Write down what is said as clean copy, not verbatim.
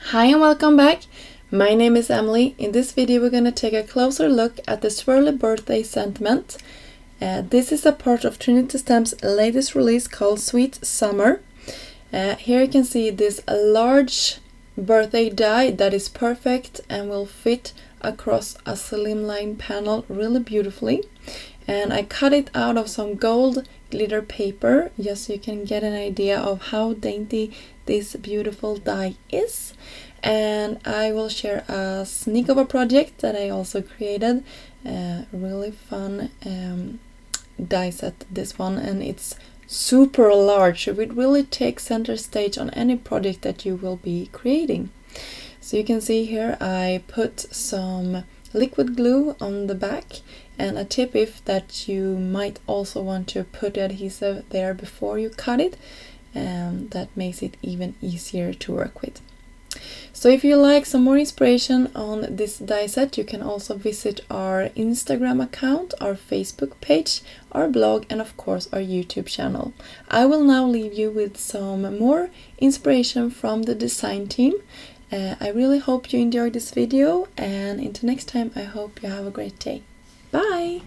Hi and welcome back. My name is Emily. In this video we're going to take a closer look at the Swirly birthday sentiment. This is a part of Trinity Stamp's latest release called Sweet Summer. Here you can see this large birthday die that is perfect and will fit across a slimline panel really beautifully. And I cut it out of some gold glitter paper just so you can get an idea of how dainty this beautiful die is. And I will share a sneak of a project that I also created. Really fun die set, this one, and it's super large, so it really takes center stage on any project that you will be creating. So you can see here I put some liquid glue on the back, and a tip if that you might also want to put adhesive there before you cut it, and that makes it even easier to work with. So if you like some more inspiration on this die set, you can also visit our Instagram account, our Facebook page, our blog, and of course our YouTube channel. I will now leave you with some more inspiration from the design team. I really hope you enjoyed this video, and until next time I hope you have a great day. Bye!